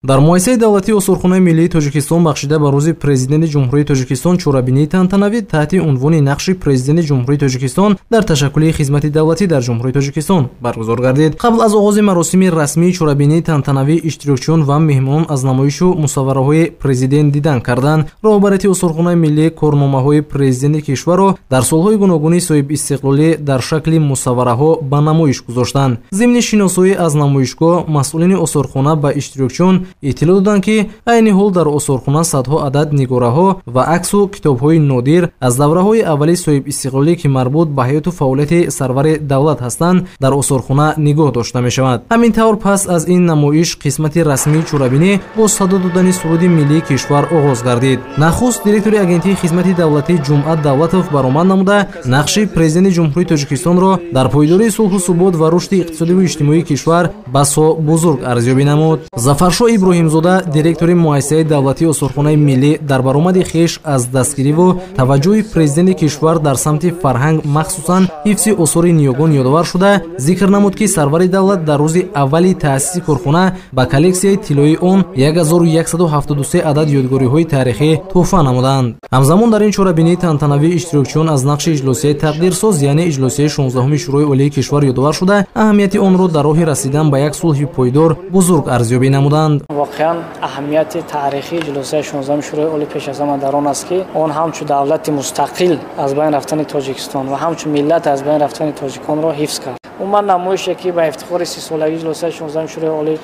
дар муассисаи давлатии осурхонаи миллии Тоҷикистон бахшида ба рӯзи президенти ҷумҳурии Тоҷикистон чорабинии тантанавӣ таҳти унвони нақши президенти ҷумҳурии Тоҷикистон дар ташаккули хизмати давлатӣ дар ҷумҳурии Тоҷикистон баргузор гардид. Қабл аз оғози маросими расмии чорабинии тантанавӣ иштирокчиён ва меҳмонон аз намоишу мусаввараҳои президент дидан карданд. роҳбарияти осурхонаи миллӣ корномаҳои президенти кишварро дар солҳои гуногуни соҳибистиқлолӣ дар шакли мусаввараҳо ба намоиш гузоштанд. зимни шиносоӣ аз намоишгоҳ масъулини осурхона ба иштирокчиён иттилоъ доданд ки айни ҳол дар осурхона садҳо адад нигораҳо ва аксу китобҳои нодир аз давраҳои аввали соҳибистиқлолӣ ки марбут ба ҳаёту фаъолияти сарвари давлат ҳастанд дар осурхона нигоҳ дошта мешавад. ҳамин тавр пас аз ин намоиш қисмати расмии чорабинӣ бо садо додани суруди миллии кишвар оғоз гардид. нахуст директори агентии хизмати давлатӣ ҷумъат давлатов баромад намуда нақши президенти ҷумҳурии Тоҷикистонро дар пойдории сулҳу субот ва рушди иқтисодиву иҷтимоии кишвар басо бузург арзёбӣ намуд. Зафаршоҳ Иброҳимзода, директори муассисаи давлатии осурхонаи миллӣ, дар баромади хеш аз дастгириву таваҷҷӯҳи президенти кишвар дар самти фарҳанг, махсусан ҳифзи осори ниёгон ёдовар шуда, зикр намуд ки сарвари давлат дар рӯзи аввали таъсиси корхона ба коллексияи тиллои он 1173 адад ёдгориҳои таърихӣ тӯҳфа намуданд. ҳамзамон дар ин чорабинии тантанавӣ иштирокчиён аз нақши иҷлосияи тақдирсоз, яъне иҷлосияи 16-уми шӯрои олии кишвар ёдовар шуда, аҳамияти онро дар роҳи расидан ба як сулҳи пойдор бузург арзёбӣ намуданд. воқеан аҳамияти таърихии иҷлосияи 16-уми шӯрои олӣ пеш аз ҳама дар он аст ки он ҳамчун давлати мустақил аз байн рафтани Тоҷикистон ва ҳамчун миллат аз байн рафтани тоҷиконро ҳифз кард. умуман намоише ки ба ифтихори 30-солагии иҷлосияи 16-уми шӯрои олии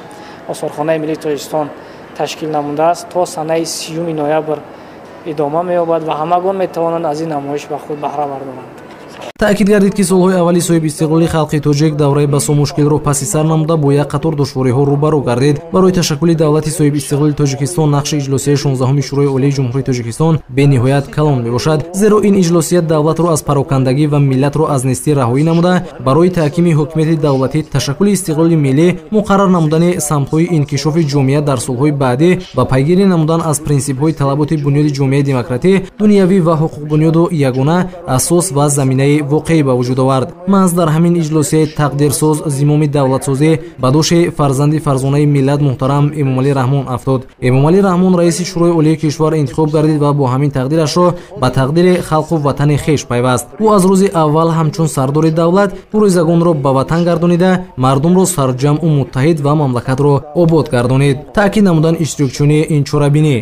осурхонаи миллии Тоҷикистон ташкил намудааст, то санаи 30 ноябр идома меёбад ва ҳамагон метавонанд аз ин намоиш ба худ баҳра бардоранд. таъкид гардид ки солҳои аввали соҳибистиқлолии халқи тоҷик давраи басо мушкилро паси сар намуда бо як қатор душвориҳо рӯбарӯ гардид. барои ташаккули давлати соҳибистиқлоли Тоҷикистон нақши иҷлосияи 16-уми шӯрои олии ҷумҳурии Тоҷикистон бениҳоят калон мебошад, зеро ин иҷлосия давлатро аз парокандагӣ ва миллатро аз нестӣ раҳоӣ намуда, барои таҳкими ҳокимияти давлатӣ, ташаккули истиқлоли миллӣ, муқаррар намудани самтҳои инкишофи ҷомеа дар солҳои баъдӣ ва пайгирӣ намудан аз принсипҳои талаботи бунёди ҷомеаи демократӣ, дунявӣ ва ҳуқуқбунёду ягона асос ва заминаи воқеӣ ба вуҷуд овард. маҳз дар ҳамин иҷлосияи тақдирсоз зимоми давлатсозӣ ба доши фарзанди фарзонаи миллат муҳтарам Эмомалӣ Раҳмон афтод. Эмомалӣ Раҳмон раиси шӯрои олии кишвар интихоб гардид ва бо ҳамин тақдирашро ба тақдири халқу ватани хеш пайваст. ӯ аз рӯзи аввал ҳамчун сардори давлат гурӯйзагонро ба ватан гардонида, мардумро сарҷамъу муттаҳид ва мамлакатро обод гардонид. таъкид намуданд иштирокчиёни ин чорабинӣ